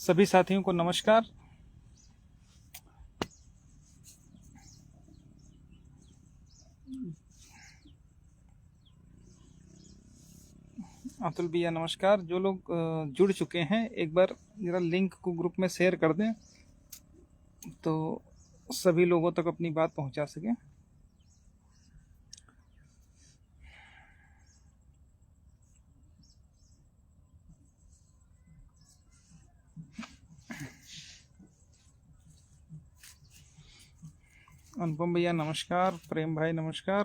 सभी साथियों को नमस्कार। अतुल भैया नमस्कार। जो लोग जुड़ चुके हैं एक बार जरा लिंक को ग्रुप में शेयर कर दें तो सभी लोगों तक अपनी बात पहुंचा सकें। अनुपम भैया नमस्कार। प्रेम भाई नमस्कार।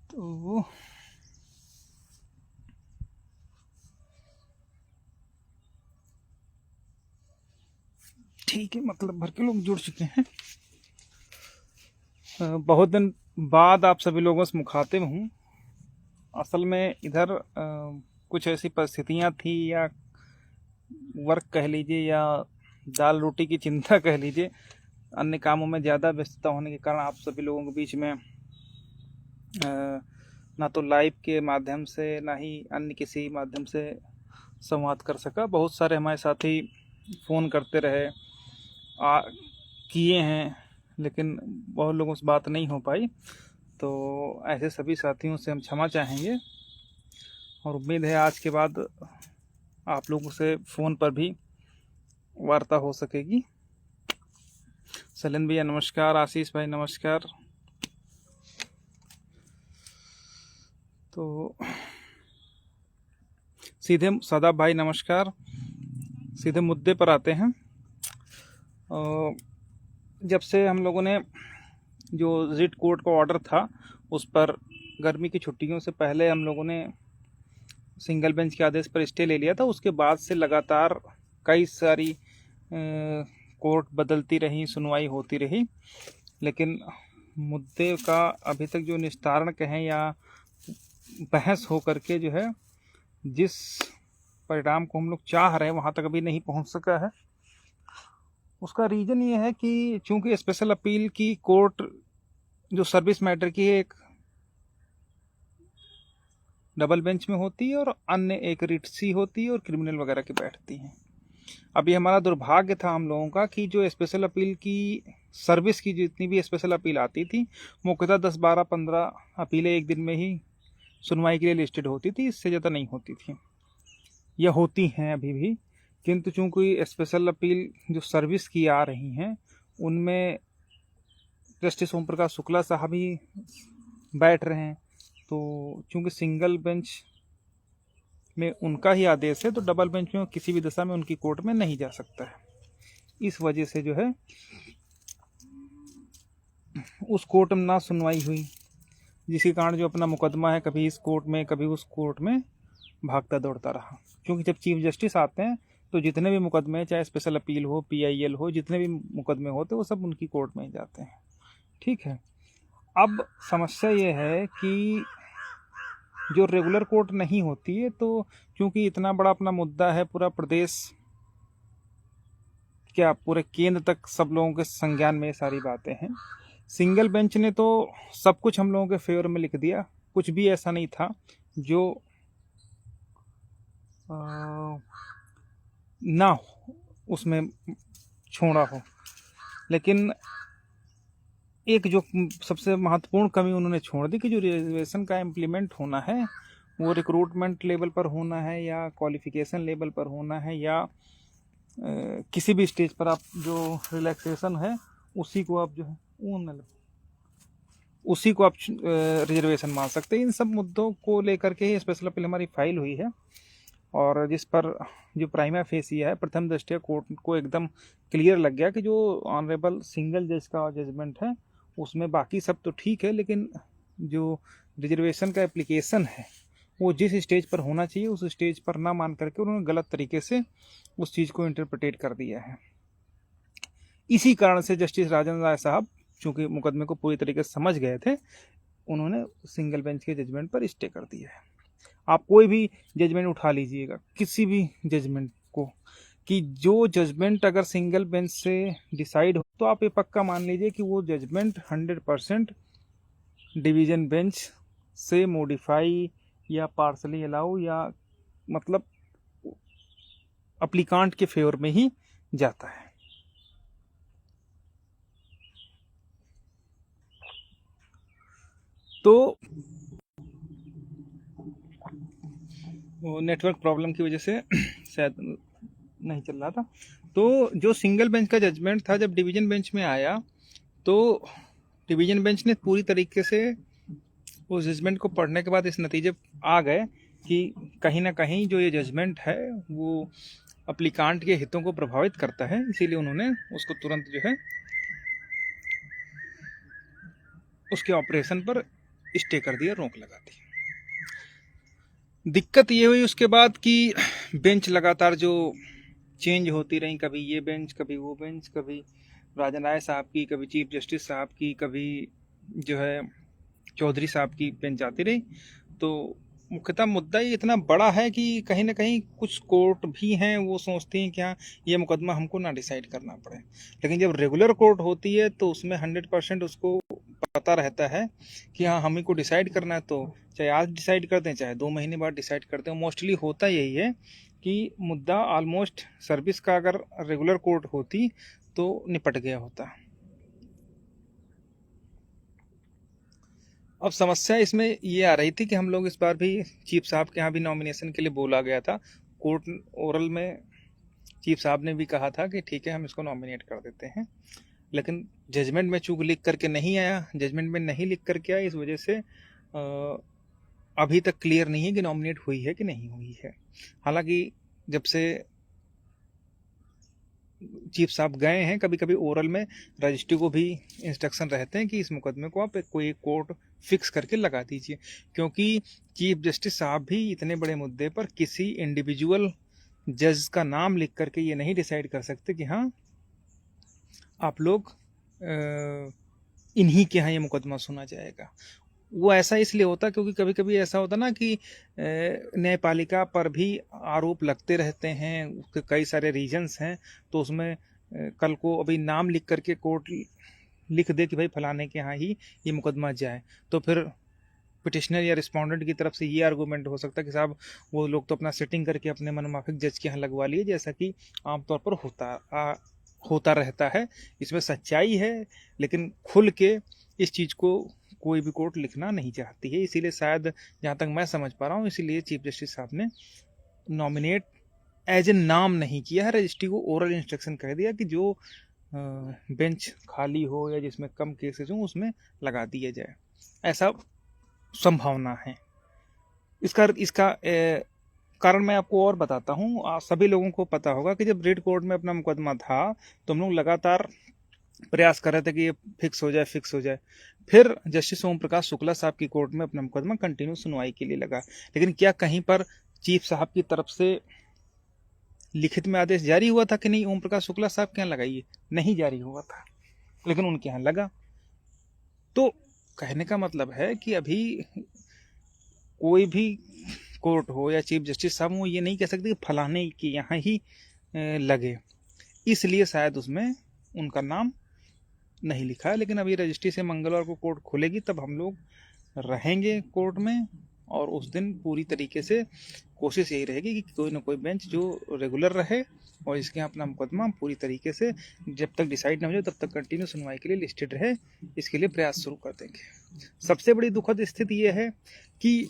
तो ठीक है, मतलब भर के लोग जुड़ चुके हैं। बहुत दिन बाद आप सभी लोगों से मुखातिब हूँ। असल में इधर कुछ ऐसी परिस्थितियाँ थी या वर्क कह लीजिए या दाल रोटी की चिंता कह लीजिए, अन्य कामों में ज़्यादा व्यस्तता होने के कारण आप सभी लोगों के बीच में ना तो लाइव के माध्यम से ना ही अन्य किसी माध्यम से संवाद कर सका। बहुत सारे हमारे साथी फ़ोन करते रहे, किए हैं, लेकिन बहुत लोगों से बात नहीं हो पाई। तो ऐसे सभी साथियों से हम क्षमा चाहेंगे और उम्मीद है आज के बाद आप लोगों से फ़ोन पर भी वार्ता हो सकेगी। सलिन भैया नमस्कार। आशीष भाई नमस्कार। तो सीधे सदाब भाई नमस्कार। सीधे मुद्दे पर आते हैं। जब से हम लोगों ने जो रिट कोर्ट का ऑर्डर था उस पर गर्मी की छुट्टियों से पहले हम लोगों ने सिंगल बेंच के आदेश पर स्टे ले लिया था, उसके बाद से लगातार कई सारी कोर्ट बदलती रही, सुनवाई होती रही, लेकिन मुद्दे का अभी तक जो निस्तारण कहें या बहस हो करके जो है जिस परिणाम को हम लोग चाह रहे हैं वहाँ तक अभी नहीं पहुँच सका है। उसका रीज़न ये है कि चूंकि स्पेशल अपील की कोर्ट जो सर्विस मैटर की एक डबल बेंच में होती है और अन्य एक रिट सी होती है और क्रिमिनल वगैरह की बैठती हैं। अभी हमारा दुर्भाग्य था हम लोगों का कि जो स्पेशल अपील की सर्विस की जितनी भी स्पेशल अपील आती थी, मुख्यतः 10, 12, 15 अपीलें एक दिन में ही सुनवाई के लिए लिस्टेड होती थी, इससे ज़्यादा नहीं होती थी या होती हैं अभी भी। किंतु चूंकि स्पेशल अपील जो सर्विस की आ रही हैं उनमें जस्टिस ओम प्रकाश शुक्ला साहब ही बैठ रहे हैं, तो चूंकि सिंगल बेंच में उनका ही आदेश है तो डबल बेंच में किसी भी दशा में उनकी कोर्ट में नहीं जा सकता है। इस वजह से जो है उस कोर्ट में ना सुनवाई हुई, जिसके कारण जो अपना मुकदमा है कभी इस कोर्ट में कभी उस कोर्ट में भागता दौड़ता रहा। क्योंकि जब चीफ जस्टिस आते हैं तो जितने भी मुकदमे, चाहे स्पेशल अपील हो, PIL हो, जितने भी मुकदमे होते वो सब उनकी कोर्ट में ही जाते हैं। ठीक है, अब समस्या ये है कि जो रेगुलर कोर्ट नहीं होती है, तो क्योंकि इतना बड़ा अपना मुद्दा है, पूरा प्रदेश क्या पूरे केंद्र तक सब लोगों के संज्ञान में ये सारी बातें हैं। सिंगल बेंच ने तो सब कुछ हम लोगों के फेवर में लिख दिया, कुछ भी ऐसा नहीं था जो ना हो उसमें छोड़ा हो। लेकिन एक जो सबसे महत्वपूर्ण कमी उन्होंने छोड़ दी कि जो रिजर्वेशन का इम्प्लीमेंट होना है वो रिक्रूटमेंट लेवल पर होना है या क्वालिफिकेशन लेवल पर होना है या किसी भी स्टेज पर आप जो रिलैक्सेशन है उसी को आप जो है उसी को आप रिजर्वेशन मान सकते हैं। इन सब मुद्दों को लेकर के ही स्पेशल अपील हमारी फाइल हुई है, और जिस पर जो प्राइमा फेसी है, प्रथम दृष्टया कोर्ट को एकदम क्लियर लग गया कि जो ऑनरेबल सिंगल जज का जजमेंट है उसमें बाकी सब तो ठीक है, लेकिन जो रिजर्वेशन का एप्लीकेशन है वो जिस स्टेज पर होना चाहिए उस स्टेज पर ना मान करके उन्होंने गलत तरीके से उस चीज़ को इंटरप्रिटेट कर दिया है। इसी कारण से जस्टिस राजन राय साहब चूंकि मुकदमे को पूरी तरीके से समझ गए थे, उन्होंने सिंगल बेंच के जजमेंट पर स्टे कर दिया है। आप कोई भी जजमेंट उठा लीजिएगा, किसी भी जजमेंट को, कि जो जजमेंट अगर सिंगल बेंच से डिसाइड हो तो आप ये पक्का मान लीजिए कि वो जजमेंट 100% डिवीजन बेंच से मॉडिफाई या पार्सली अलाउ या मतलब अप्लीकांट के फेवर में ही जाता है। तो नेटवर्क प्रॉब्लम की वजह से शायद नहीं चल रहा था। तो जो सिंगल बेंच का जजमेंट था जब डिवीजन बेंच में आया तो डिवीजन बेंच ने पूरी तरीके से उस जजमेंट को पढ़ने के बाद इस नतीजे आ गए कि कहीं ना कहीं जो ये जजमेंट है वो अप्लीकांट के हितों को प्रभावित करता है, इसीलिए उन्होंने उसको तुरंत जो है उसके ऑपरेशन पर स्टे कर दिया, रोक लगा दी। दिक्कत ये हुई उसके बाद कि बेंच लगातार जो चेंज होती रही, कभी ये बेंच कभी वो बेंच, कभी राजन राय साहब की, कभी चीफ जस्टिस साहब की, कभी जो है चौधरी साहब की बेंच आती रही। तो मुख्यतः मुद्दा ये इतना बड़ा है कि कहीं ना कहीं कुछ कोर्ट भी हैं वो सोचती हैं कि हाँ ये मुकदमा हमको ना डिसाइड करना पड़े, लेकिन जब रेगुलर कोर्ट होती है तो उसमें 100% उसको पता रहता है कि हाँ हम ही को डिसाइड करना है, तो चाहे आज डिसाइड कर दें चाहे 2 महीने बाद डिसाइड करते हैं। मोस्टली होता यही है कि मुद्दा ऑलमोस्ट सर्विस का अगर रेगुलर कोर्ट होती तो निपट गया होता। अब समस्या इसमें ये आ रही थी कि हम लोग इस बार भी चीफ साहब के यहाँ भी नॉमिनेशन के लिए बोला गया था। कोर्ट ओरल में चीफ साहब ने भी कहा था कि ठीक है हम इसको नॉमिनेट कर देते हैं, लेकिन जजमेंट में चूक लिख करके नहीं आया, जजमेंट में नहीं लिख करके आया, इस वजह से अभी तक क्लियर नहीं है कि नॉमिनेट हुई है कि नहीं हुई है। हालांकि जब से चीफ साहब गए हैं कभी कभी ओरल में रजिस्ट्री को भी इंस्ट्रक्शन रहते हैं कि इस मुकदमे को आप कोई कोर्ट फिक्स करके लगा दीजिए, क्योंकि चीफ जस्टिस साहब भी इतने बड़े मुद्दे पर किसी इंडिविजुअल जज का नाम लिख करके ये नहीं डिसाइड कर सकते कि हाँ आप लोग इन्हीं के यहाँ ये मुकदमा सुना जाएगा। वो ऐसा इसलिए होता क्योंकि कभी कभी ऐसा होता ना कि न्यायपालिका पर भी आरोप लगते रहते हैं, उसके कई सारे रीजंस हैं, तो उसमें कल को अभी नाम लिख करके कोर्ट लिख दे कि भाई फलाने के यहाँ ही ये मुकदमा जाए, तो फिर पिटिशनर या रिस्पोंडेंट की तरफ से ये आर्गूमेंट हो सकता है कि साहब वो लोग तो अपना सेटिंग करके अपने मनमाफिक जज के यहाँ लगवा लिए, जैसा कि आमतौर पर होता रहता है। इसमें सच्चाई है, लेकिन खुल के इस चीज़ को कोई भी कोर्ट लिखना नहीं चाहती है, इसीलिए शायद जहाँ तक मैं समझ पा रहा हूँ इसीलिए चीफ जस्टिस साहब ने नॉमिनेट एज ए नाम नहीं किया है, रजिस्ट्री को ओरल इंस्ट्रक्शन कह दिया कि जो बेंच खाली हो या जिसमें कम केसेस हो उसमें लगा दिया जाए, ऐसा संभावना है। इसका कारण मैं आपको और बताता हूँ। सभी लोगों को पता होगा कि जब रेड कोर्ट में अपना मुकदमा था तो हम लोग लगातार प्रयास कर रहे थे कि ये फिक्स हो जाए। फिर जस्टिस ओम प्रकाश शुक्ला साहब की कोर्ट में अपना मुकदमा कंटिन्यू सुनवाई के लिए लगा, लेकिन क्या कहीं पर चीफ साहब की तरफ से लिखित में आदेश जारी हुआ था कि नहीं ओम प्रकाश शुक्ला साहब के यहाँ लगाइए? नहीं जारी हुआ था, लेकिन उनके यहाँ लगा। तो कहने का मतलब है कि अभी कोई भी कोर्ट हो या चीफ जस्टिस साहब वो ये नहीं कह सकते कि फलाने के यहाँ ही लगे, इसलिए शायद उसमें उनका नाम नहीं लिखा है। लेकिन अभी रजिस्ट्री से मंगलवार को कोर्ट खुलेगी तब हम लोग रहेंगे कोर्ट में, और उस दिन पूरी तरीके से कोशिश यही रहेगी कि कोई ना कोई बेंच जो रेगुलर रहे और इसके यहाँ अपना मुकदमा पूरी तरीके से जब तक डिसाइड ना हो जाए तब तक कंटिन्यू सुनवाई के लिए लिस्टेड रहे, इसके लिए प्रयास शुरू कर देंगे। सबसे बड़ी दुखद स्थिति ये है कि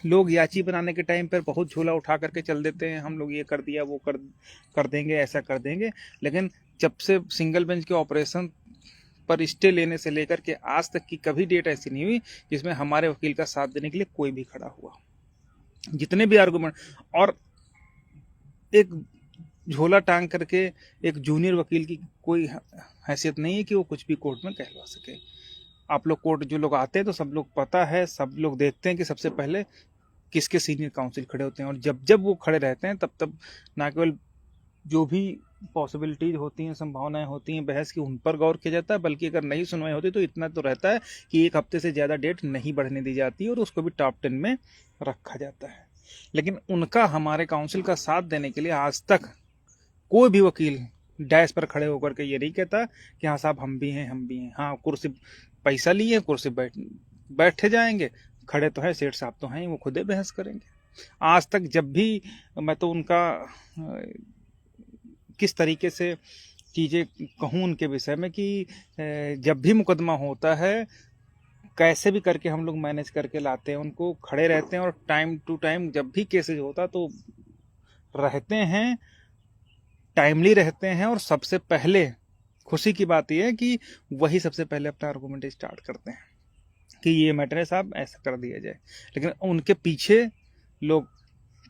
लोग याची बनाने के टाइम पर बहुत झोला उठा करके चल देते हैं, हम लोग ये कर दिया वो कर देंगे ऐसा कर देंगे, लेकिन जब से सिंगल बेंच के ऑपरेशन पर स्टे लेने से लेकर के आज तक की कभी डेट ऐसी नहीं हुई जिसमें हमारे वकील का साथ देने के लिए कोई भी खड़ा हुआ। जितने भी आर्गुमेंट, और एक झोला टांग करके एक जूनियर वकील की कोई हैसियत नहीं है कि वो कुछ भी कोर्ट में कहलवा सके। आप लोग कोर्ट जो लोग आते हैं तो सब लोग पता है, सब लोग देखते हैं कि सबसे पहले किसके सीनियर काउंसिल खड़े होते हैं, और जब जब वो खड़े रहते हैं तब तब ना केवल जो भी पॉसिबिलिटीज होती हैं, संभावनाएं होती हैं बहस की, उन पर गौर किया जाता है, बल्कि अगर नहीं सुनवाई होती तो इतना तो रहता है कि 1 हफ्ते से ज़्यादा डेट नहीं बढ़ने दी जाती है और उसको भी टॉप 10 में रखा जाता है। लेकिन उनका हमारे काउंसिल का साथ देने के लिए आज तक कोई भी वकील डैश पर खड़े होकर के ये नहीं कहता कि हाँ साहब हम भी हैं, हम भी हैं। हाँ, कुर्सी पैसा लिए, कुर्सी बैठे जाएंगे, खड़े तो है सेठ साहब तो हैं, वो खुदे बहस करेंगे। आज तक जब भी मैं तो उनका किस तरीके से चीज़ें कहूँ उनके विषय में कि जब भी मुकदमा होता है कैसे भी करके हम लोग मैनेज करके लाते हैं, उनको खड़े रहते हैं, और टाइम टू टाइम जब भी केसेज होता तो रहते हैं, टाइमली रहते हैं, और सबसे पहले खुशी की बात यह है कि वही सबसे पहले अपना आर्गूमेंट स्टार्ट करते हैं कि ये मैटर है साहब, ऐसा कर दिया जाए। लेकिन उनके पीछे लोग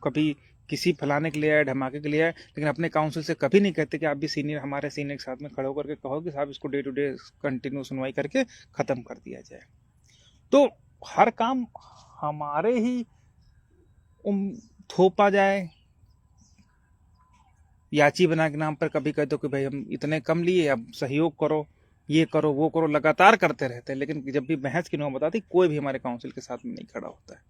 कभी किसी फलाने के लिए आए, धमाके के लिए आए, लेकिन अपने काउंसिल से कभी नहीं कहते कि आप भी सीनियर, हमारे सीनियर के साथ में खड़े होकर के कहो कि साहब इसको डे टू डे कंटिन्यू सुनवाई करके ख़त्म कर दिया जाए। तो हर काम हमारे ही थोपा जाए, याची बना के नाम पर कभी कह दो कि भाई हम इतने कम लिए, अब सहयोग करो, ये करो वो करो, लगातार करते रहते हैं। लेकिन जब भी बहस की नौबत आती कोई भी हमारे काउंसिल के साथ में नहीं खड़ा होता है।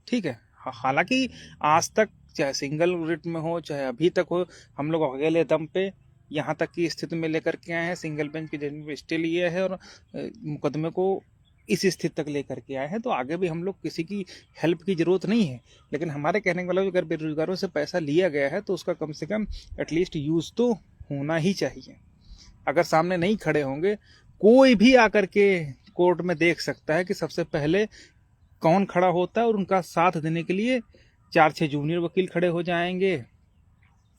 ठीक है, हालांकि आज तक चाहे सिंगल रिट में हो चाहे अभी तक हो, हम लोग अकेले दम पे यहाँ तक की स्थिति में लेकर के आए हैं, सिंगल बेंच की जज में स्टे लिए है और मुकदमे को इस स्थिति तक लेकर के आए हैं। तो आगे भी हम लोग किसी की हेल्प की जरूरत नहीं है। लेकिन हमारे कहने का मतलब अगर बेरोजगारों से पैसा लिया गया है तो उसका कम से कम एटलीस्ट यूज तो होना ही चाहिए। अगर सामने नहीं खड़े होंगे, कोई भी आकर के कोर्ट में देख सकता है कि सबसे पहले कौन खड़ा होता है, और उनका साथ देने के लिए 4-6 जूनियर वकील खड़े हो जाएंगे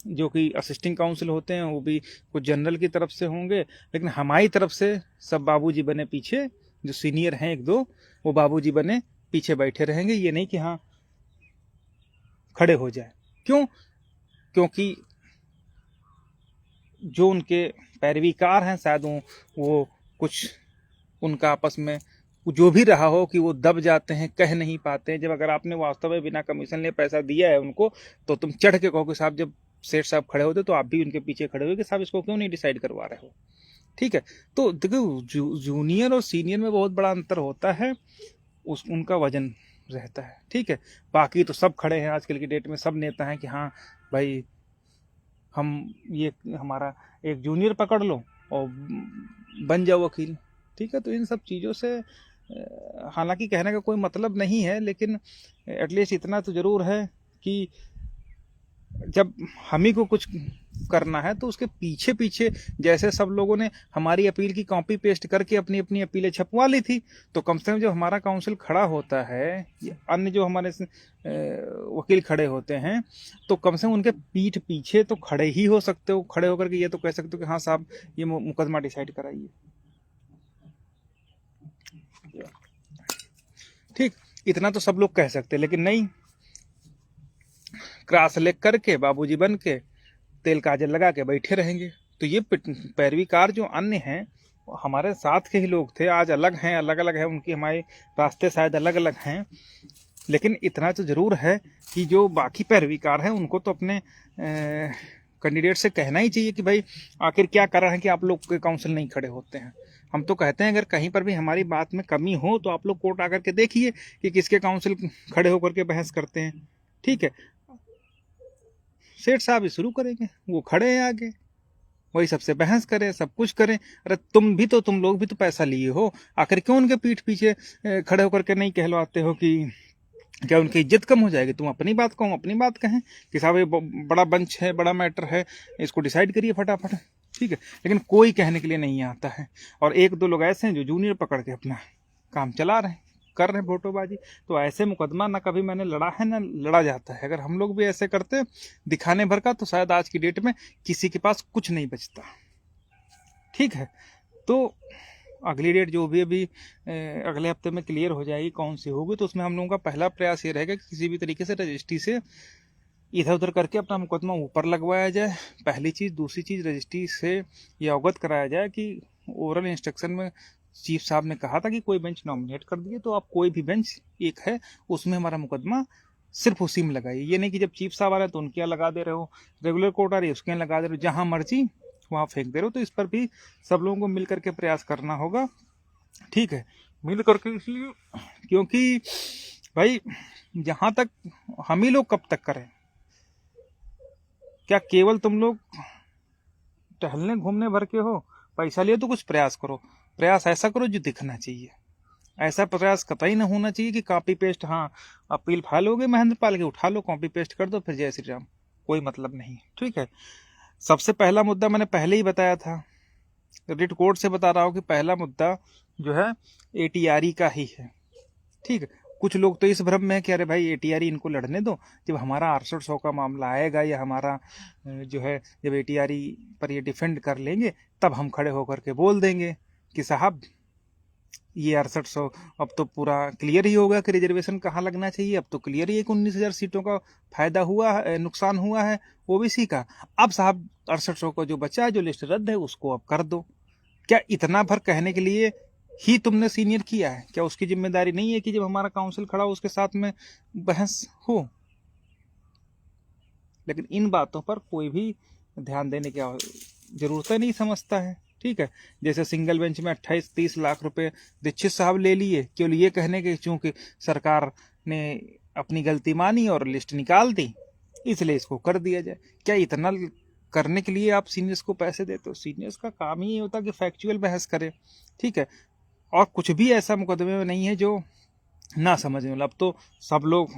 जो कि असिस्टिंग काउंसिल होते हैं, वो भी कुछ जनरल की तरफ से होंगे। लेकिन हमारी तरफ से सब बाबूजी बने पीछे, जो सीनियर हैं 1-2 वो बाबूजी बने पीछे बैठे रहेंगे। ये नहीं कि हाँ खड़े हो जाए। क्यों? क्योंकि जो उनके पैरवीकार हैं शायद वो कुछ उनका आपस में जो भी रहा हो कि वो दब जाते हैं, कह नहीं पाते हैं। जब अगर आपने वास्तव में बिना कमीशन लिए पैसा दिया है उनको, तो तुम चढ़ के कहो कि साहब, जब सेठ साहब खड़े होते तो आप भी उनके पीछे खड़े हो कि साहब इसको क्यों नहीं डिसाइड करवा रहे हो। ठीक है, तो देखो जूनियर और सीनियर में बहुत बड़ा अंतर होता है, उनका वजन रहता है। ठीक है, बाकी तो सब खड़े हैं आजकल की डेट में, सब नेता हैं कि हाँ भाई हम ये हमारा एक जूनियर पकड़ लो और बन जाओ वकील। ठीक है, तो इन सब चीज़ों से हालांकि कहने का कोई मतलब नहीं है, लेकिन एटलीस्ट इतना तो जरूर है कि जब हम ही को कुछ करना है तो उसके पीछे पीछे जैसे सब लोगों ने हमारी अपील की कॉपी पेस्ट करके अपनी अपनी अपीलें छपवा ली थी, तो कम से कम जब हमारा काउंसिल खड़ा होता है, अन्य जो हमारे वकील खड़े होते हैं, तो कम से कम उनके पीठ पीछे तो खड़े ही हो सकते हो। खड़े होकर के ये तो कह सकते हो कि हाँ साहब ये मुकदमा डिसाइड कराइए। ठीक, इतना तो सब लोग कह सकते, लेकिन नहीं, क्रॉस लेग करके बाबूजी बन के तेल काजल लगा के बैठे रहेंगे। तो ये पैरवीकार जो अन्य हैं हमारे साथ के ही लोग थे, आज अलग हैं, अलग अलग है उनकी, हमारे रास्ते शायद अलग अलग हैं, लेकिन इतना तो जरूर है कि जो बाकी पैरवीकार हैं उनको तो अपने कैंडिडेट से कहना ही चाहिए कि भाई आखिर क्या कारण है कि आप लोग के काउंसिल नहीं खड़े होते हैं। हम तो कहते हैं अगर कहीं पर भी हमारी बात में कमी हो तो आप लोग कोर्ट आकर के देखिए कि किसके काउंसिल खड़े होकर के बहस करते हैं। ठीक है, सेठ साहब ही शुरू करेंगे, वो खड़े हैं आगे, वही सबसे बहस करें, सब कुछ करें। अरे तुम लोग भी तो पैसा लिए हो, आखिर क्यों उनके पीठ पीछे खड़े होकर के नहीं कहलवाते हो कि क्या उनकी इज्जत कम हो जाएगी? तुम अपनी बात कहो, अपनी बात कहें कि साहब ये बड़ा बंच है, बड़ा मैटर है, इसको डिसाइड करिए फटाफट। ठीक है, लेकिन कोई कहने के लिए नहीं आता है, और 1-2 लोग ऐसे हैं जो जूनियर पकड़ के अपना काम चला रहे हैं, कर रहे हैं फोटोबाजी। तो ऐसे मुकदमा ना कभी मैंने लड़ा है ना लड़ा जाता है। अगर हम लोग भी ऐसे करते दिखाने भर का, तो शायद आज की डेट में किसी के पास कुछ नहीं बचता। ठीक है, तो अगली डेट जो भी अभी अगले हफ्ते में क्लियर हो जाएगी कौन सी होगी, तो उसमें हम लोगों का पहला प्रयास ये रहेगा कि किसी भी तरीके से रजिस्ट्री से इधर उधर करके अपना मुकदमा ऊपर लगवाया जाए, पहली चीज़। दूसरी चीज़, रजिस्ट्री से ये अवगत कराया जाए कि ओरल इंस्ट्रक्शन में चीफ साहब ने कहा था कि कोई बेंच नॉमिनेट कर दिए, तो आप कोई भी बेंच एक है उसमें हमारा मुकदमा सिर्फ उसी में लगाइए। ये नहीं कि जब चीफ साहब आ रहे हैं तो उनके यहाँ लगा दे रहे हो, रेगुलर कोर्ट आ रही है उसके यहाँ लगा दे रहे हो, जहां मर्जी वहां फेंक दे रहे हो। तो इस पर भी सब लोगों को मिल करके प्रयास करना होगा, ठीक है, मिल करके। इसलिए क्योंकि भाई जहां तक हम ही लोग कब तक करें, क्या केवल तुम लोग टहलने घूमने भर के हो? पैसा लिए तो कुछ प्रयास करो, प्रयास ऐसा करो जो दिखना चाहिए। ऐसा प्रयास कतई ना होना चाहिए कि कॉपी पेस्ट, हाँ अपील फाइल हो गई महेंद्र पाल के, उठा लो कॉपी पेस्ट कर दो फिर जय श्री राम, कोई मतलब नहीं, ठीक है। सबसे पहला मुद्दा मैंने पहले ही बताया था, रिट कोर्ट से बता रहा हूं कि पहला मुद्दा जो है एटीआरई का ही है, ठीक है। कुछ लोग तो इस भ्रम में है कि अरे भाई एटीआरई इनको लड़ने दो, जब हमारा 6800 का मामला आएगा या हमारा जो है जब एटीआरई पर ये डिफेंड कर लेंगे तब हम खड़े होकर के बोल देंगे कि साहब ये 6800 अब तो पूरा क्लियर ही होगा कि रिजर्वेशन कहाँ लगना चाहिए। अब तो क्लियर ही है कि 19,000 सीटों का फायदा हुआ है, नुकसान हुआ है ओबीसी का। अब साहब 6800 का जो बचा है, जो लिस्ट रद्द है, उसको अब कर दो। क्या इतना भर कहने के लिए ही तुमने सीनियर किया है? क्या उसकी जिम्मेदारी नहीं है कि जब हमारा काउंसिल खड़ा हो उसके साथ में बहस हो? लेकिन इन बातों पर कोई भी ध्यान देने की जरूरत नहीं समझता है, ठीक है। जैसे सिंगल बेंच में 28-30 लाख रुपए दीक्षित साहब ले लिए केवल ये कहने के चूंकि सरकार ने अपनी गलती मानी और लिस्ट निकाल दी, इसलिए इसको कर दिया जाए। क्या इतना करने के लिए आप सीनियर्स को पैसे देते हो? सीनियर्स का काम ही ये होता है कि फैक्चुअल बहस करे, ठीक है। और कुछ भी ऐसा मुकदमे में नहीं है जो ना समझ में। अब तो सब लोग,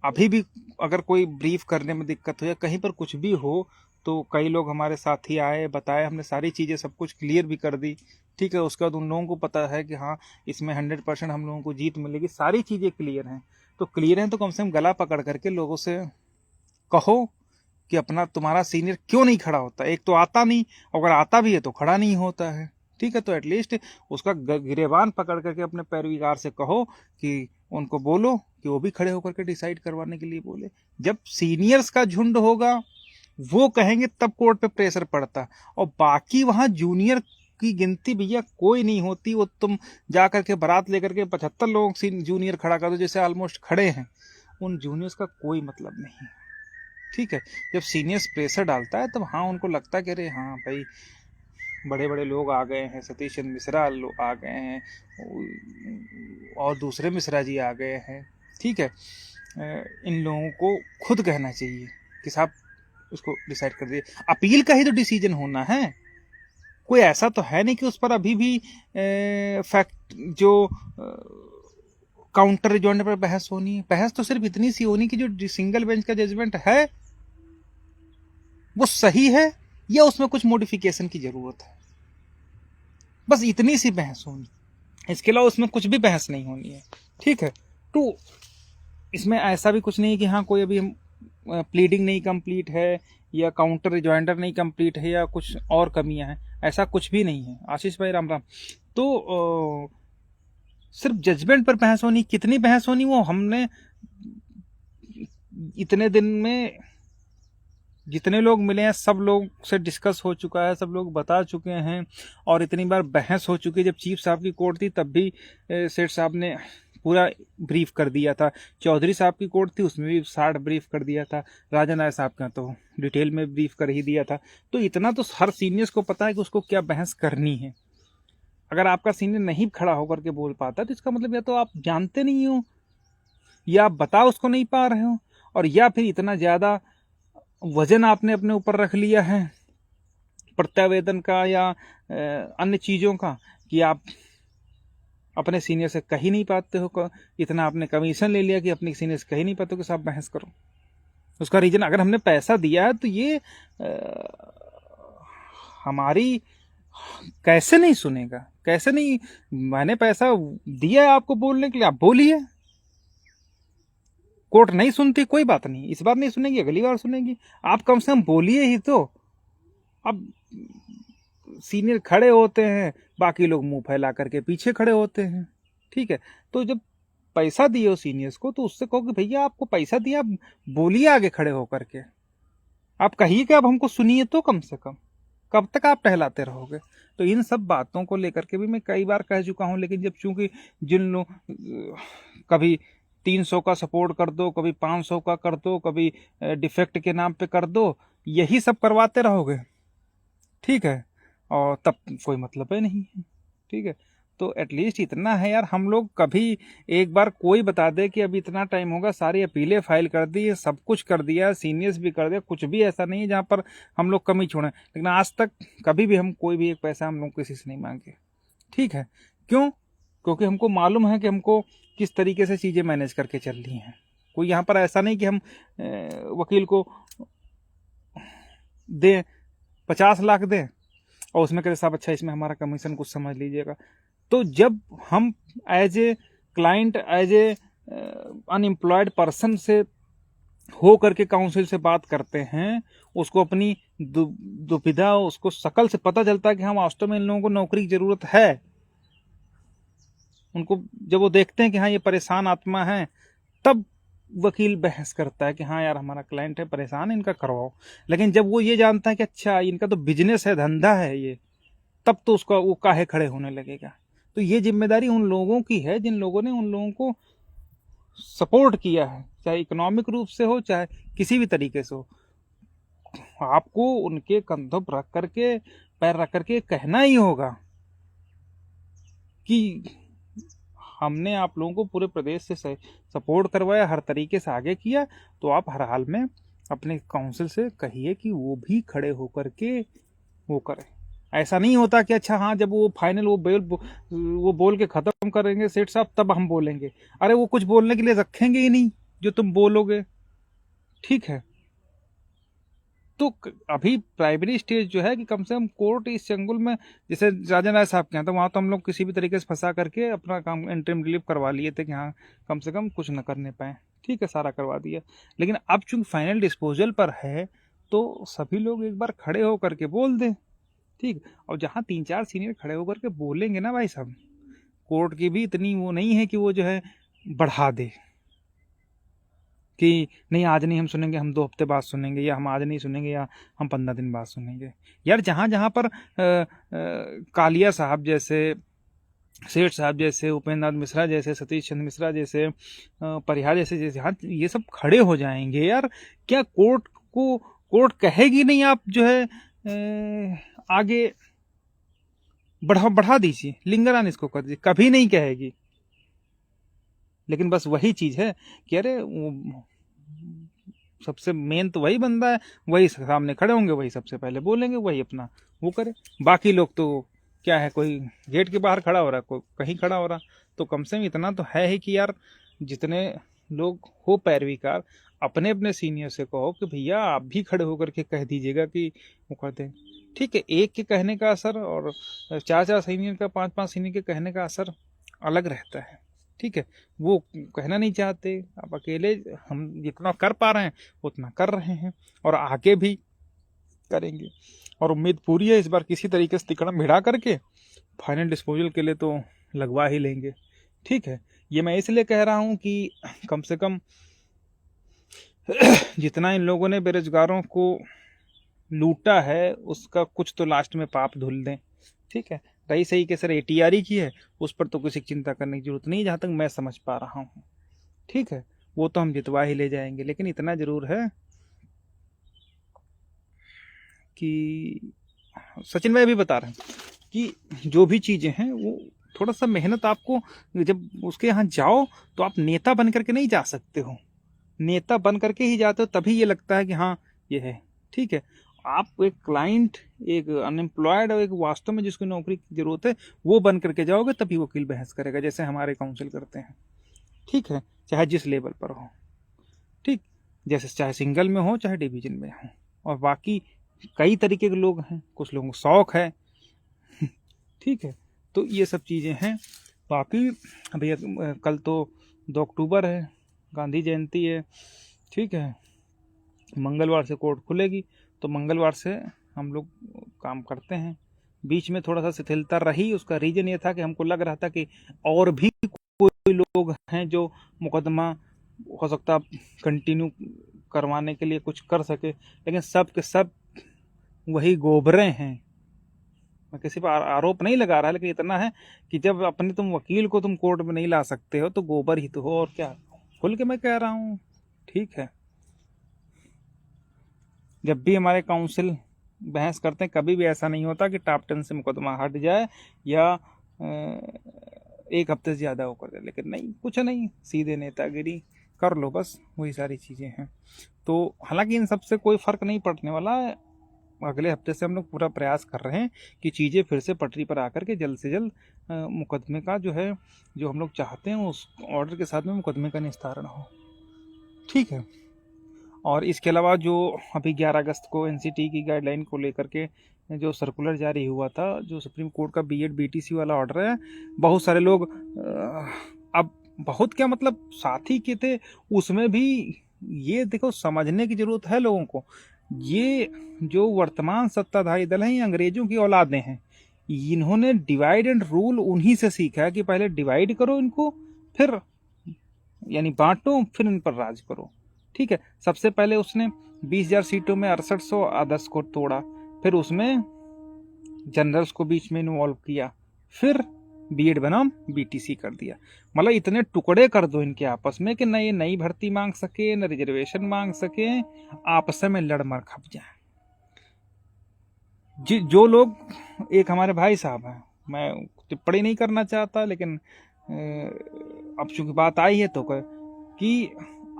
अभी भी अगर कोई ब्रीफ करने में दिक्कत हो या कहीं पर कुछ भी हो तो कई लोग हमारे साथी आए, बताए, हमने सारी चीज़ें सब कुछ क्लियर भी कर दी, ठीक है। उसके बाद उन लोगों को पता है कि हाँ इसमें 100% हम लोगों को जीत मिलेगी, सारी चीज़ें क्लियर हैं। तो क्लियर हैं तो कम से कम गला पकड़ करके लोगों से कहो कि अपना तुम्हारा सीनियर क्यों नहीं खड़ा होता। एक तो आता नहीं, अगर आता भी है तो खड़ा नहीं होता है, ठीक है। तो एटलीस्ट उसका गिरेबान पकड़ करके अपने पैरवीगार से कहो कि उनको बोलो कि वो भी खड़े होकर के डिसाइड करवाने के लिए बोले। जब सीनियर्स का झुंड होगा वो कहेंगे तब कोर्ट पे प्रेशर पड़ता, और बाकी वहां जूनियर की गिनती भैया कोई नहीं होती। वो तुम जा करके बारात लेकर के 75 लोग जूनियर खड़ा कर दो जैसे ऑलमोस्ट खड़े हैं, उन जूनियर्स का कोई मतलब नहीं, ठीक है। जब सीनियर्स प्रेशर डालता है तब हाँ उनको लगता है कि अरे हाँ भाई बड़े बड़े लोग आ गए हैं, सतीश चंद्र मिश्रा आ गए हैं और दूसरे मिश्रा जी आ गए हैं, ठीक है। इन लोगों को खुद कहना चाहिए कि साहब उसको डिसाइड कर दिए। अपील का ही तो डिसीजन होना है, कोई ऐसा तो है नहीं कि उस पर अभी भी फैक्ट जो काउंटर रिजॉइंडर पर बहस होनी है। बहस तो सिर्फ इतनी सी होनी कि जो सिंगल बेंच का जजमेंट है वो सही है या उसमें कुछ मॉडिफिकेशन की जरूरत है, बस इतनी सी बहस होनी। इसके अलावा उसमें कुछ भी बहस नहीं होनी है, ठीक है। तो इसमें ऐसा भी कुछ नहीं कि हाँ कोई अभी प्लीडिंग नहीं कंप्लीट है या काउंटर रिजॉइंडर नहीं कंप्लीट है या कुछ और कमियां हैं, ऐसा कुछ भी नहीं है। आशीष भाई राम राम। तो सिर्फ जजमेंट पर बहस होनी, कितनी बहस होनी वो हमने इतने दिन में जितने लोग मिले हैं सब लोग से डिस्कस हो चुका है, सब लोग बता चुके हैं और इतनी बार बहस हो चुकी है। जब चीफ साहब की कोर्ट थी तब भी सेठ साहब ने पूरा ब्रीफ कर दिया था, चौधरी साहब की कोर्ट थी उसमें भी 60 ब्रीफ कर दिया था, राजा नायक साहब का तो डिटेल में ब्रीफ कर ही दिया था। तो इतना तो हर सीनियर्स को पता है कि उसको क्या बहस करनी है। अगर आपका सीनियर नहीं खड़ा होकर के बोल पाता तो इसका मतलब या तो आप जानते नहीं हो या आप बता उसको नहीं पा रहे हो, और या फिर इतना ज्यादा वजन आपने अपने ऊपर रख लिया है प्रत्यावेदन का या अन्य चीजों का कि आप अपने सीनियर से कह ही नहीं पाते हो। इतना आपने कमीशन ले लिया कि अपने सीनियर से कह ही नहीं पाते हो कि साहब बहस करो। उसका रीजन, अगर हमने पैसा दिया है तो ये हमारी कैसे नहीं सुनेगा, कैसे नहीं। मैंने पैसा दिया है आपको बोलने के लिए, आप बोलिए। कोर्ट नहीं सुनती कोई बात नहीं, इस बार नहीं सुनेगी अगली बार सुनेगी, आप कम से कम बोलिए ही तो। अब सीनियर खड़े होते हैं, बाकी लोग मुंह फैला करके पीछे खड़े होते हैं। ठीक है, तो जब पैसा दिए हो सीनियर्स को तो उससे कहो कि भैया आपको पैसा दिया, आप बोलिए आगे खड़े होकर के, आप कहिए कि अब हमको सुनिए तो कम से कम, कब तक आप टहलाते रहोगे। तो इन सब बातों को लेकर के भी मैं कई बार कह चुका हूं, लेकिन जब चूंकि जिन लोग कभी 300 का सपोर्ट कर दो, कभी 500 का कर दो, कभी डिफेक्ट के नाम पे कर दो, यही सब करवाते रहोगे, ठीक है, और तब कोई मतलब ही नहीं है। ठीक है, तो एटलीस्ट इतना है यार, हम लोग कभी एक बार कोई बता दे कि अभी इतना टाइम होगा, सारी अपीलें फाइल कर दी, सब कुछ कर दिया, सीनियर्स भी कर दिया, कुछ भी ऐसा नहीं है जहाँ पर हम लोग कमी छोड़ें, लेकिन आज तक कभी भी हम कोई भी एक पैसा हम लोग किसी से नहीं मांगे। ठीक है, क्यों? क्योंकि हमको मालूम है कि हमको किस तरीके से चीज़ें मैनेज करके चल रही हैं। कोई यहाँ पर ऐसा नहीं कि हम वकील को दें 50 लाख दें और उसमें कहे साहब अच्छा इसमें हमारा कमीशन कुछ समझ लीजिएगा। तो जब हम as a client, as a unemployed person से हो करके काउंसिल से बात करते हैं, उसको अपनी दुविधा उसको शकल से पता चलता है कि हाँ वास्तव में इन लोगों को नौकरी की जरूरत है, उनको जब वो देखते हैं कि हाँ ये परेशान आत्मा है, तब वकील बहस करता है कि हाँ यार हमारा क्लाइंट है परेशान है, इनका करवाओ। लेकिन जब वो ये जानता है कि अच्छा इनका तो बिजनेस है, धंधा है ये, तब तो उसका वो काहे खड़े होने लगेगा। तो ये जिम्मेदारी उन लोगों की है जिन लोगों ने उन लोगों को सपोर्ट किया है, चाहे इकोनॉमिक रूप से हो चाहे किसी भी तरीके से हो। आपको उनके कंधों पर रख करके, पैर रख करके कहना ही होगा कि हमने आप लोगों को पूरे प्रदेश से सपोर्ट करवाया, हर तरीके से आगे किया, तो आप हर हाल में अपने काउंसिल से कहिए कि वो भी खड़े होकर के वो करें। ऐसा नहीं होता कि अच्छा हाँ जब वो फाइनल वो बोल के खत्म करेंगे सेठ साहब तब हम बोलेंगे। अरे वो कुछ बोलने के लिए रखेंगे ही नहीं जो तुम बोलोगे। ठीक है, तो अभी प्राइमरी स्टेज जो है कि कम से कम कोर्ट इस चंगुल में, जैसे राजन राय साहब के यहाँ, तो वहाँ तो हम लोग किसी भी तरीके से फंसा करके अपना काम इंटरिम रिलीफ करवा लिए थे कि हाँ कम से कम कुछ न करने पाए। ठीक है, सारा करवा दिया, लेकिन अब चूंकि फाइनल डिस्पोजल पर है तो सभी लोग एक बार खड़े होकर के बोल दें। ठीक, और जहाँ 3-4 सीनियर खड़े होकर के बोलेंगे ना भाई साहब, कोर्ट की भी इतनी वो नहीं है कि वो जो है बढ़ा दे कि नहीं आज नहीं हम सुनेंगे, हम 2 हफ्ते बाद सुनेंगे, या हम आज नहीं सुनेंगे या हम 15 दिन बाद सुनेंगे। यार जहाँ जहाँ पर कालिया साहब जैसे, सेठ साहब जैसे, उपेंद्र नाथ मिश्रा जैसे, सतीश चंद्र मिश्रा जैसे, परिहार जैसे हाँ ये सब खड़े हो जाएंगे यार, क्या कोर्ट कहेगी नहीं आप जो है आगे बढ़ा दीजिए, लिंगरान इसको कर दीजिए, कभी नहीं कहेगी। लेकिन बस वही चीज है कि अरे सबसे मेन तो वही बंदा है, वही सामने खड़े होंगे, वही सबसे पहले बोलेंगे, वही अपना वो करे। बाकी लोग तो क्या है, कोई गेट के बाहर खड़ा हो रहा है, कोई कहीं खड़ा हो रहा। तो कम से कम इतना तो है ही कि यार जितने लोग हो पैरवीकार, अपने अपने सीनियर से कहो कि भैया आप भी खड़े होकर के कह दीजिएगा कि वो कर दें। ठीक है, एक के कहने का असर और 4-4 सीनियर का, 5-5 सीनियर के कहने का असर अलग रहता है। ठीक है, वो कहना नहीं चाहते, अब अकेले हम जितना कर पा रहे हैं उतना कर रहे हैं और आगे भी करेंगे, और उम्मीद पूरी है इस बार किसी तरीके से तिकड़म भिड़ा करके फाइनल डिस्पोजल के लिए तो लगवा ही लेंगे। ठीक है, ये मैं इसलिए कह रहा हूं कि कम से कम जितना इन लोगों ने बेरोजगारों को लूटा है उसका कुछ तो लास्ट में पाप धुल दें। ठीक है, रही सही के सर ATRE की है, उस पर तो किसी चिंता करने की जरूरत नहीं जहां तक मैं समझ पा रहा हूँ। ठीक है, वो तो हम जितवा ही ले जाएंगे, लेकिन इतना जरूर है कि सचिन भाई भी बता रहे हैं कि जो भी चीजें हैं वो थोड़ा सा मेहनत आपको, जब उसके यहाँ जाओ तो आप नेता बन करके नहीं जा सकते हो, नेता बन करके ही जाते हो तभी ये लगता है कि हाँ ये है। ठीक है, आप एक क्लाइंट, एक अनएम्प्लॉयड और एक वास्तव में जिसको नौकरी की जरूरत है वो बन करके जाओगे तभी वकील बहस करेगा, जैसे हमारे काउंसिल करते हैं। ठीक है, चाहे जिस लेवल पर हो, ठीक, जैसे चाहे सिंगल में हो चाहे डिवीजन में हो। और बाकी कई तरीके के लोग हैं, कुछ लोगों को शौक है। ठीक है, तो ये सब चीज़ें हैं। बाकी भैया कल तो 2 अक्टूबर है, गांधी जयंती है। ठीक है, मंगलवार से कोर्ट खुलेगी, तो मंगलवार से हम लोग काम करते हैं। बीच में थोड़ा सा शिथिलता रही। उसका रीजन ये था कि हमको लग रहा था कि और भी कोई लोग हैं जो मुकदमा हो सकता कंटिन्यू करवाने के लिए कुछ कर सके, लेकिन सब के सब वही गोबरे हैं। मैं किसी पर आरोप नहीं लगा रहा, लेकिन इतना है कि जब अपने तुम वकील को तुम कोर्ट में नहीं ला सकते हो तो गोबर ही तो हो, और क्या। खुल के मैं कह रहा हूँ, ठीक है। जब भी हमारे काउंसिल बहस करते हैं, कभी भी ऐसा नहीं होता कि टॉप 10 से मुकदमा हट जाए या एक हफ्ते से ज़्यादा होकर जाए, लेकिन नहीं, कुछ नहीं, सीधे नेतागिरी कर लो, बस वही सारी चीज़ें हैं। तो हालांकि इन सबसे कोई फ़र्क नहीं पड़ने वाला है। अगले हफ्ते से हम लोग पूरा प्रयास कर रहे हैं कि चीज़ें फिर से पटरी पर आकर के जल्द से जल्द मुकदमे का जो है, जो हम लोग चाहते हैं उस ऑर्डर के साथ में मुकदमे का निस्तारण हो, ठीक है। और इसके अलावा जो अभी 11 अगस्त को एनसीटी की गाइडलाइन को लेकर के जो सर्कुलर जारी हुआ था, जो सुप्रीम कोर्ट का बीएड बीटीसी वाला ऑर्डर है, बहुत सारे लोग अब बहुत क्या मतलब साथी के थे उसमें भी। ये देखो, समझने की जरूरत है लोगों को, ये जो वर्तमान सत्ताधारी दल हैं ये अंग्रेजों की औलादें हैं। इन्होंने डिवाइड एंड रूल उन्हीं से सीखा है कि पहले डिवाइड करो इनको, फिर यानी बांटो, फिर इन पर राज करो, ठीक है। सबसे पहले उसने 20,000 सीटों में 6800 आदर्श को तोड़ा, फिर उसमें जनरल्स को बीच में इन्वॉल्व किया, फिर बीएड बनाम बीटीसी कर दिया। मतलब इतने टुकड़े कर दो इनके आपस में कि न ये नई भर्ती मांग सके, न रिजर्वेशन मांग सके, आपस में लड़ मर खप जाए। जो लोग, एक हमारे भाई साहब हैं, मैं टिप्पणी नहीं करना चाहता, लेकिन अब चूंकि बात आई है तो कि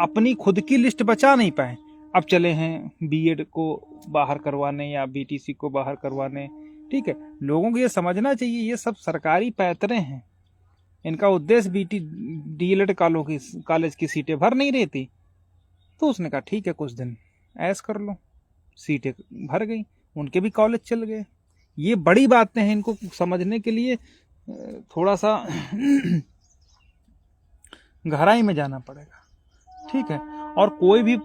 अपनी खुद की लिस्ट बचा नहीं पाए, अब चले हैं बीएड को बाहर करवाने या बीटीसी को बाहर करवाने, ठीक है। लोगों को ये समझना चाहिए ये सब सरकारी पैतरे हैं। इनका उद्देश्य डीएलएड कॉलेज की सीटें भर नहीं रहती, तो उसने कहा ठीक है कुछ दिन ऐश कर लो, सीटें भर गई, उनके भी कॉलेज चल गए। ये बड़ी बातें हैं, इनको समझने के लिए थोड़ा सा गहराई में जाना पड़ेगा, ठीक है। और कोई भी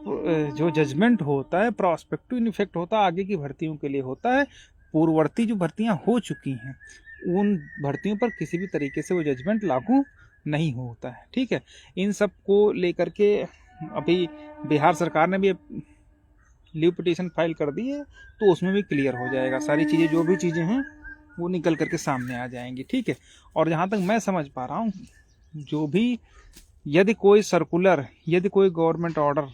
जो जजमेंट होता है प्रोस्पेक्टिव इफेक्ट होता है, आगे की भर्तियों के लिए होता है। पूर्ववर्ती जो भर्तियां हो चुकी हैं उन भर्तियों पर किसी भी तरीके से वो जजमेंट लागू नहीं होता है, ठीक है। इन सब को लेकर के अभी बिहार सरकार ने भी लीव पिटीशन फाइल कर दी है, तो उसमें भी क्लियर हो जाएगा सारी चीज़ें, जो भी चीज़ें हैं वो निकल करके सामने आ जाएंगी, ठीक है। और जहाँ तक मैं समझ पा रहा हूँ, जो भी यदि कोई सर्कुलर, यदि कोई गवर्नमेंट ऑर्डर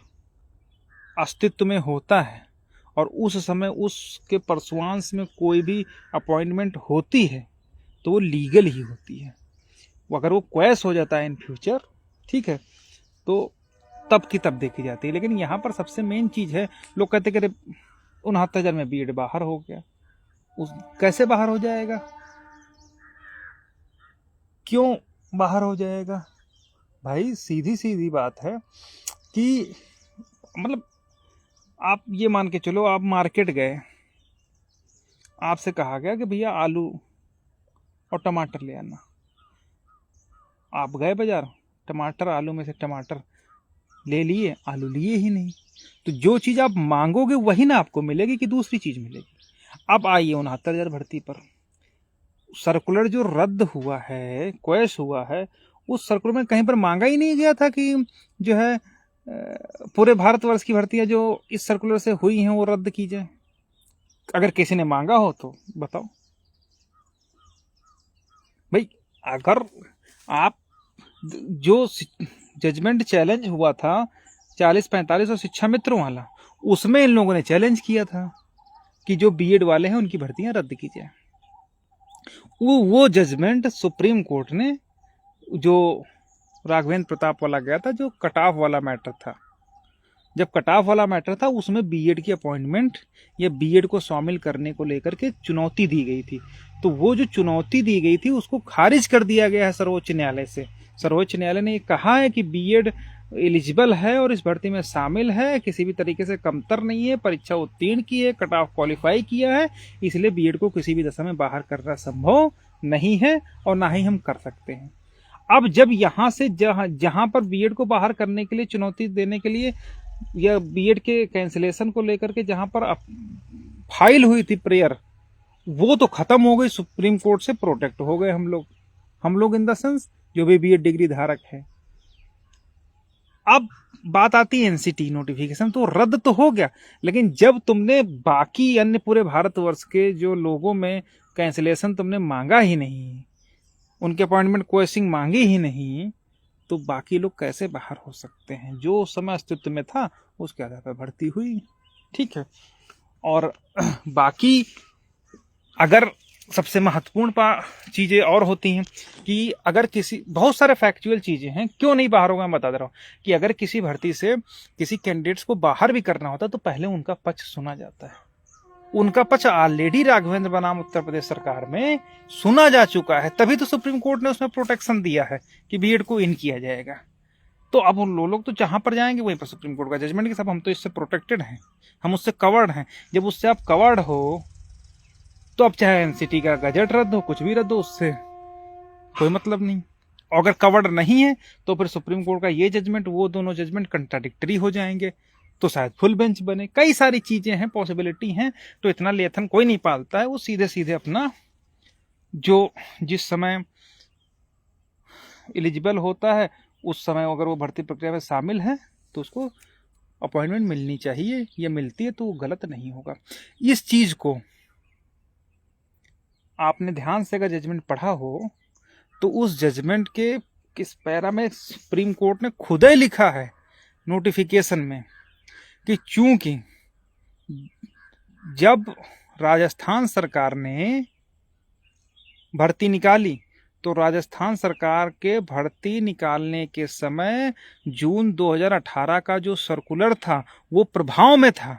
अस्तित्व में होता है और उस समय उसके परसुआंस में कोई भी अपॉइंटमेंट होती है तो वो लीगल ही होती है। अगर वो क्वैश हो जाता है इन फ्यूचर, ठीक है, तो तब की तब देखी जाती है। लेकिन यहाँ पर सबसे मेन चीज़ है, लोग कहते कि 69,000 में बीएड बाहर हो गया, कैसे बाहर हो जाएगा, क्यों बाहर हो जाएगा? भाई सीधी सीधी बात है कि मतलब आप ये मान के चलो, आप मार्केट गए, आपसे कहा गया कि भैया आलू और टमाटर ले आना, आप गए बाजार, टमाटर, आलू में से टमाटर ले लिए, आलू लिए ही नहीं। तो जो चीज़ आप मांगोगे वही ना आपको मिलेगी कि दूसरी चीज़ मिलेगी। अब आइए 69,000 भर्ती पर, सर्कुलर जो रद्द हुआ है, क्वैश हुआ है, उस सर्कुलर में कहीं पर मांगा ही नहीं गया था कि जो है पूरे भारतवर्ष की भर्तियां जो इस सर्कुलर से हुई हैं वो रद्द की जाए। अगर किसी ने मांगा हो तो बताओ भाई। अगर आप जो जजमेंट चैलेंज हुआ था 40-45 और शिक्षा मित्रों वाला, उसमें इन लोगों ने चैलेंज किया था कि जो बीएड वाले हैं उनकी भर्तियां रद्द की जाए। वो जजमेंट सुप्रीम कोर्ट ने, जो राघवेंद्र प्रताप वाला गया था, जो कट ऑफ वाला मैटर था, जब कट ऑफ वाला मैटर था उसमें बीएड की अपॉइंटमेंट या बीएड को शामिल करने को लेकर के चुनौती दी गई थी, तो वो जो चुनौती दी गई थी उसको खारिज कर दिया गया है सर्वोच्च न्यायालय से। सर्वोच्च न्यायालय ने कहा है कि बीएड एलिजिबल है और इस भर्ती में शामिल है, किसी भी तरीके से कमतर नहीं है, परीक्षा उत्तीर्ण की है, कट ऑफ क्वालिफाई किया है, इसलिए बीएड को किसी भी दशा में बाहर करना संभव नहीं है और ना ही हम कर सकते हैं। अब जब यहाँ से जहां पर बीएड को बाहर करने के लिए, चुनौती देने के लिए, या बीएड के कैंसिलेशन को लेकर के जहां पर फाइल हुई थी प्रेयर, वो तो खत्म हो गई, सुप्रीम कोर्ट से प्रोटेक्ट हो गए हम लोग इन द सेंस जो भी बीएड डिग्री धारक है। अब बात आती है एनसीटी नोटिफिकेशन, तो रद्द तो हो गया, लेकिन जब तुमने बाकी अन्य पूरे भारतवर्ष के जो लोगों में कैंसिलेशन तुमने मांगा ही नहीं, उनके अपॉइंटमेंट कोएसिंग मांगी ही नहीं, तो बाकी लोग कैसे बाहर हो सकते हैं? जो उस समय अस्तित्व में था उसके आधार पर भर्ती हुई, ठीक है। और बाकी अगर सबसे महत्वपूर्ण चीजें और होती हैं कि अगर किसी, बहुत सारे फैक्चुअल चीजें हैं, क्यों नहीं बाहर होगा मैं बता दे रहा हूं, कि अगर किसी भर्ती से किसी कैंडिडेट्स को बाहर भी करना होता तो पहले उनका पक्ष सुना जाता है। उनका पक्ष ऑलरेडी राघवेंद्र बनाम उत्तर प्रदेश सरकार में सुना जा चुका है, तभी तो सुप्रीम कोर्ट ने उसमें प्रोटेक्शन दिया है कि बीएड को इन किया जाएगा। तो अब उन लोग तो जहां पर जाएंगे वहीं पर सुप्रीम कोर्ट का जजमेंट के सब हम तो इससे प्रोटेक्टेड हैं, हम उससे कवर्ड हैं। जब उससे आप कवर्ड हो तो अब चाहे एनसीटी का गजट रद्द हो, कुछ भी रद्द हो, उससे कोई मतलब नहीं। अगर कवर्ड नहीं है तो फिर सुप्रीम कोर्ट का ये जजमेंट, वो दोनों जजमेंट कंट्राडिक्टरी हो जाएंगे, तो शायद फुल बेंच बने। कई सारी चीजें हैं, पॉसिबिलिटी हैं, तो इतना लेथन कोई नहीं पालता है। वो सीधे सीधे अपना जो जिस समय एलिजिबल होता है उस समय अगर वो भर्ती प्रक्रिया में शामिल है तो उसको अपॉइंटमेंट मिलनी चाहिए, या मिलती है तो वो गलत नहीं होगा। इस चीज को आपने ध्यान से अगर जजमेंट पढ़ा हो तो उस जजमेंट के किस पैरा में सुप्रीम कोर्ट ने खुद ही लिखा है नोटिफिकेशन में कि चूंकि जब राजस्थान सरकार ने भर्ती निकाली तो राजस्थान सरकार के भर्ती निकालने के समय जून 2018 का जो सर्कुलर था वो प्रभाव में था,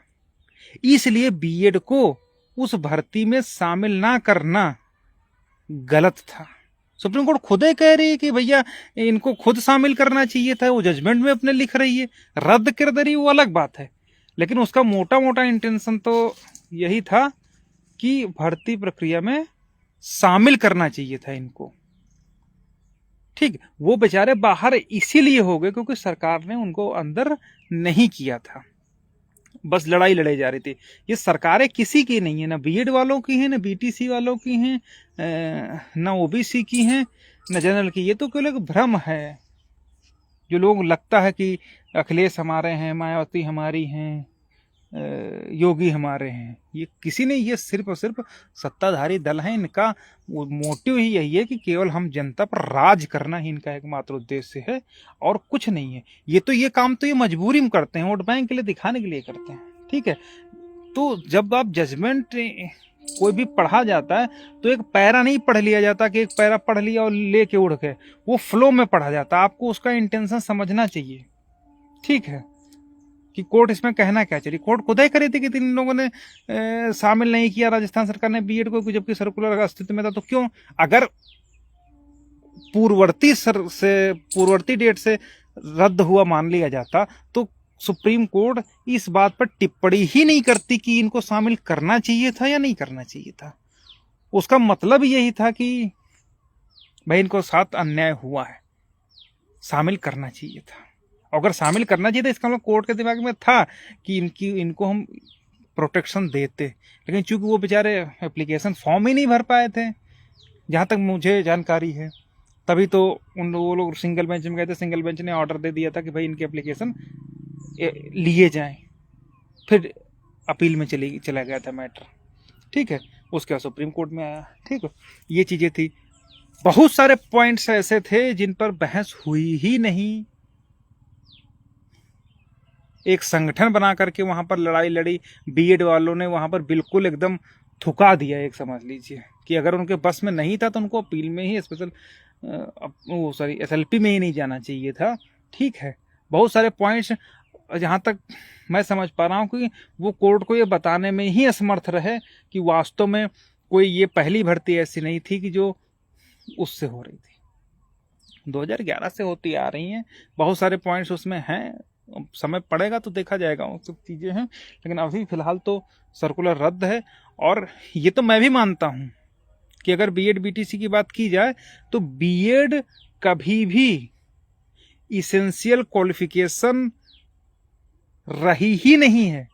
इसलिए बीएड को उस भर्ती में शामिल ना करना गलत था। सुप्रीम कोर्ट खुद ही कह रही है कि भैया इनको खुद शामिल करना चाहिए था, वो जजमेंट में अपने लिख रही है। रद्द कर दे रही वो अलग बात है, लेकिन उसका मोटा मोटा इंटेंशन तो यही था कि भर्ती प्रक्रिया में शामिल करना चाहिए था इनको, ठीक। वो बेचारे बाहर इसीलिए हो गए क्योंकि सरकार ने उनको अंदर नहीं किया था, बस लड़ाई लड़ाई जा रही थी। ये सरकारें किसी की नहीं है, ना बीएड वालों की हैं, ना बीटीसी वालों की हैं, ना ओबीसी की हैं, ना जनरल की। ये तो केवल एक भ्रम है। जो लोग लगता है कि अखिलेश हमारे हैं, मायावती हमारी हैं, योगी हमारे हैं, ये किसी ने, ये सिर्फ और सिर्फ सत्ताधारी दल है। इनका मोटिव ही यही है कि केवल हम जनता पर राज करना ही इनका एकमात्र उद्देश्य है और कुछ नहीं है। ये तो ये काम तो ये मजबूरी में करते हैं, वोट बैंक के लिए दिखाने के लिए करते हैं, ठीक है। तो जब आप जजमेंट कोई भी पढ़ा जाता है तो एक पैरा नहीं पढ़ लिया जाता कि एक पैरा पढ़ लिया और लेके उड़ गए, वो फ्लो में पढ़ा जाता है। आपको उसका इंटेंशन समझना चाहिए, ठीक है, कि कोर्ट इसमें कहना क्या चाहिए। कोर्ट खुद ही करी थी कि इन लोगों ने शामिल नहीं किया राजस्थान सरकार ने बीएड को, जबकि सर्कुलर अस्तित्व में था। तो क्यों, अगर पूर्ववर्ती डेट से रद्द हुआ मान लिया जाता तो सुप्रीम कोर्ट इस बात पर टिप्पणी ही नहीं करती कि इनको शामिल करना चाहिए था या नहीं करना चाहिए था। उसका मतलब यही था कि भाई इनको साथ अन्याय हुआ है, शामिल करना चाहिए था। अगर शामिल करना चाहिए था इसका मतलब कोर्ट के दिमाग में था कि इनको हम प्रोटेक्शन देते, लेकिन चूंकि वो बेचारे एप्लीकेशन फॉर्म ही नहीं भर पाए थे जहां तक मुझे जानकारी है, तभी तो वो लोग सिंगल बेंच में गए थे। सिंगल बेंच ने ऑर्डर दे दिया था कि भाई इनके एप्लीकेशन लिए जाएं, फिर अपील में चला गया था मैटर, ठीक है। उसके बाद सुप्रीम कोर्ट में आया, ठीक है। ये चीजें थी, बहुत सारे पॉइंट्स ऐसे थे जिन पर बहस हुई ही नहीं। एक संगठन बना करके वहां पर लड़ाई लड़ी, बीएड वालों ने वहां पर बिल्कुल एकदम थुका दिया। एक समझ लीजिए कि अगर उनके बस में नहीं था तो उनको अपील में ही एसएलपी में ही नहीं जाना चाहिए था, ठीक है। बहुत सारे पॉइंट्स जहां तक मैं समझ पा रहा हूं कि वो कोर्ट को ये बताने में ही असमर्थ रहे कि वास्तव में कोई ये पहली भर्ती ऐसी नहीं थी कि जो उससे हो रही थी, 2011 से होती आ रही हैं। बहुत सारे पॉइंट्स उसमें हैं, समय पड़ेगा तो देखा जाएगा, वो सब चीजें हैं। लेकिन अभी फिलहाल तो सर्कुलर रद्द है। और ये तो मैं भी मानता हूं कि अगर बीएड बीटीसी की बात की जाए तो बीएड कभी भी इसेंशियल क्वालिफिकेशन रही ही नहीं है।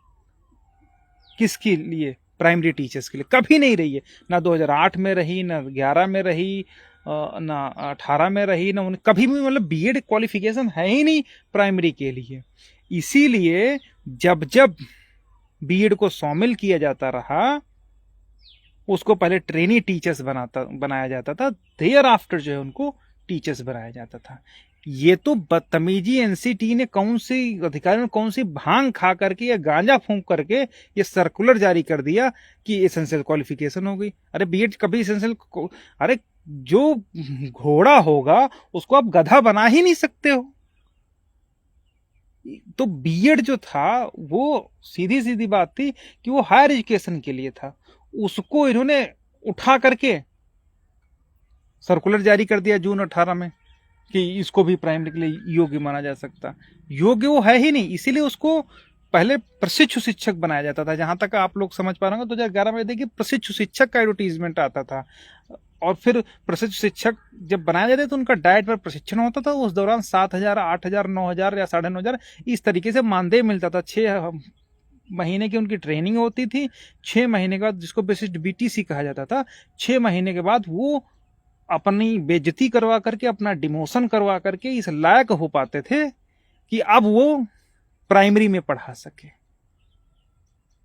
किसके लिए? प्राइमरी टीचर्स के लिए, कभी नहीं रही है। ना 2008 में रही, ना 11 में रही, ना 18 में रही, ना कभी भी, मतलब बीएड क्वालिफिकेशन है ही नहीं प्राइमरी के लिए। इसीलिए जब जब बीएड को शामिल किया जाता रहा, उसको पहले ट्रेनी टीचर्स बनाया जाता था, देयर आफ्टर जो है उनको टीचर्स बनाया जाता था। ये तो बदतमीजी एनसीटी ने कौन सी अधिकारी ने कौन सी भांग खा करके या गांजा फूंक करके ये सर्कुलर जारी कर दिया कि एसेंशियल क्वालिफिकेशन हो गई। अरे बीएड कभी एसेंशियल, अरे जो घोड़ा होगा उसको आप गधा बना ही नहीं सकते हो। तो बीएड जो था वो सीधी सीधी बात थी कि वो हायर एजुकेशन के लिए था, उसको इन्होंने उठा करके सर्कुलर जारी कर दिया जून 18 में कि इसको भी प्राइमरी के लिए योग्य माना जा सकता। योग्य वो है ही नहीं, इसीलिए उसको पहले प्रशिक्षु शिक्षक बनाया जाता था। जहां तक आप लोग समझ पा रहे होंगे 2011 में देखिए प्रशिक्षु शिक्षक का एडवर्टीजमेंट आता था, और फिर प्रशिक्षु शिक्षक जब बनाया जाता तो उनका डाइट पर प्रशिक्षण होता था। उस दौरान 7,000, 8,000, 9,000 या 9,500 इस तरीके से मानदेय मिलता था। 6 महीने की उनकी ट्रेनिंग होती थी। 6 महीने के बाद, जिसको बेसिस्ट बीटीसी कहा जाता था, 6 महीने के बाद वो अपनी बेइज्जती करवा करके, अपना डिमोशन करवा करके इस लायक हो पाते थे कि अब वो प्राइमरी में पढ़ा सके।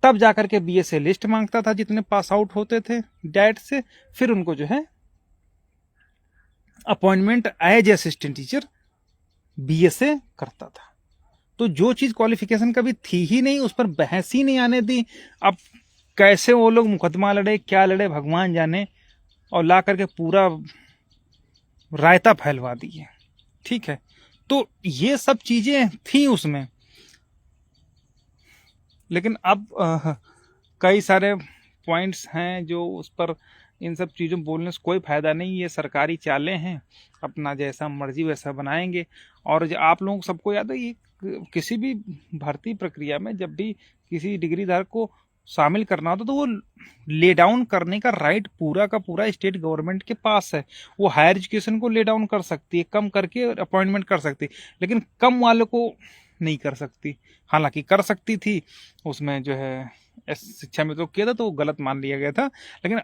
तब जाकर के बीएसए लिस्ट मांगता था जितने पास आउट होते थे डैट से, फिर उनको जो है appointment as assistant teacher BSA करता था। तो जो चीज क्वालिफिकेशन कभी थी ही नहीं, उस पर बहस ही नहीं आने दी। अब कैसे वो लोग मुकदमा लड़े, क्या लड़े, भगवान जाने, और ला करके पूरा रायता फैलवा दिए। ठीक है, तो ये सब चीजें थी उसमें। लेकिन अब कई सारे पॉइंट्स हैं जो उस पर, इन सब चीज़ों बोलने से कोई फायदा नहीं। ये सरकारी चालें हैं, अपना जैसा मर्जी वैसा बनाएंगे। और आप लोगों को सबको याद है, ये किसी भी भर्ती प्रक्रिया में जब भी किसी डिग्री धारक को शामिल करना होता तो वो ले डाउन करने का राइट पूरा का पूरा स्टेट गवर्नमेंट के पास है। वो हायर एजुकेशन को ले डाउन कर सकती है, कम करके अपॉइंटमेंट कर सकती है, लेकिन कम वालों को नहीं कर सकती। हालांकि कर सकती थी, उसमें जो है शिक्षा में तो किया था, तो वो गलत मान लिया गया था। लेकिन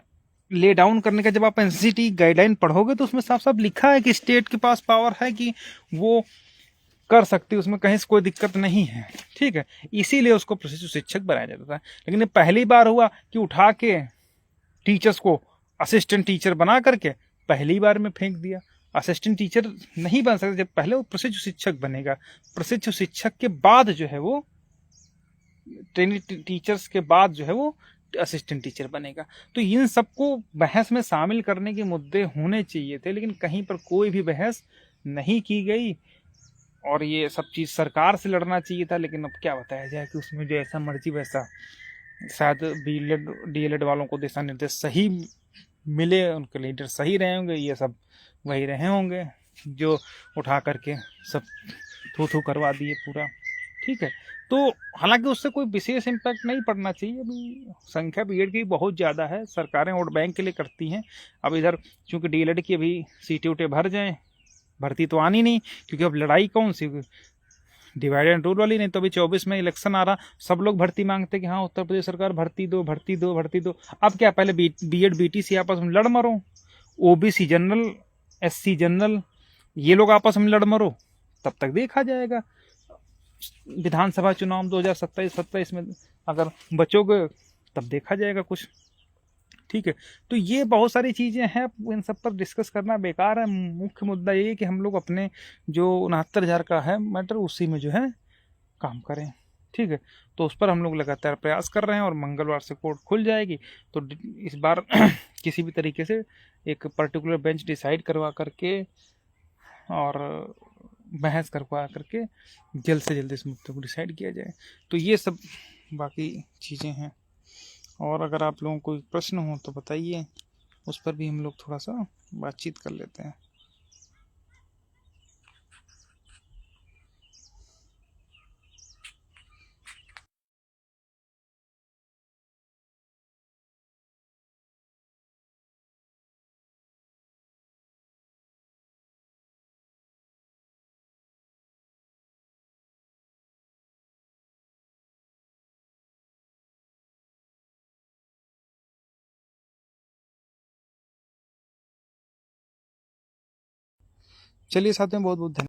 ले डाउन करने का जब आप एनसीटी गाइडलाइन पढ़ोगे तो उसमें साफ साफ लिखा है कि स्टेट के पास पावर है कि वो कर सकती है, उसमें कहीं से कोई दिक्कत नहीं है। ठीक है, इसीलिए उसको प्रशिक्षु शिक्षक बनाया जाता था। लेकिन ये पहली बार हुआ कि उठा के टीचर्स को असिस्टेंट टीचर बना करके पहली बार में फेंक दिया। असिस्टेंट टीचर नहीं बन सकते, जब पहले वो प्रशिक्षु शिक्षक बनेगा। प्रशिक्षु शिक्षक के बाद जो है वो ट्रेनिंग टीचर्स के बाद जो है वो असिस्टेंट टीचर बनेगा। तो इन सबको बहस में शामिल करने के मुद्दे होने चाहिए थे, लेकिन कहीं पर कोई भी बहस नहीं की गई। और ये सब चीज़ सरकार से लड़ना चाहिए था, लेकिन अब क्या बताया जाए कि उसमें जो ऐसा मर्जी वैसा, शायद बीएलएड डीएलएड वालों को दिशा निर्देश सही मिले, उनके लीडर सही रहे होंगे, ये सब वही रहे होंगे जो उठा करके सब थू थू करवा दिए पूरा। ठीक है, तो हालांकि उससे कोई विशेष इम्पैक्ट नहीं पड़ना चाहिए। अभी संख्या बीएड की बहुत ज़्यादा है, सरकारें वोट बैंक के लिए करती हैं। अब इधर चूंकि डीएलएड की अभी सीटें उटे भर जाएं, भर्ती तो आनी नहीं, क्योंकि अब लड़ाई कौन सी, डिवाइड एंड रूल वाली नहीं। तो अभी 24 में इलेक्शन आ रहा, सब लोग भर्ती मांगते कि हाँ उत्तर प्रदेश सरकार भर्ती दो, भर्ती दो, भर्ती दो। अब क्या, पहले बीएड बीटीसी आपस में लड़ मरो, ओबीसी जनरल, एससी जनरल, ये लोग आपस में लड़ मरो, तब तक देखा जाएगा। विधानसभा चुनाव 2027 में अगर बचोगे तब देखा जाएगा कुछ। ठीक है, तो ये बहुत सारी चीज़ें हैं, इन सब पर डिस्कस करना बेकार है। मुख्य मुद्दा ये है कि हम लोग अपने जो 69,000 का है मैटर, उसी में जो है काम करें। ठीक है, तो उस पर हम लोग लगातार प्रयास कर रहे हैं, और मंगलवार से कोर्ट खुल जाएगी। तो इस बार किसी भी तरीके से एक पर्टिकुलर बेंच डिसाइड करवा करके और बहस करवा करके जल्द से जल्द इस मुद्दे को डिसाइड किया जाए। तो ये सब बाकी चीज़ें हैं। और अगर आप लोगों को कोई प्रश्न हो तो बताइए, उस पर भी हम लोग थोड़ा सा बातचीत कर लेते हैं। चलिए साथ में बहुत बहुत धन्यवाद।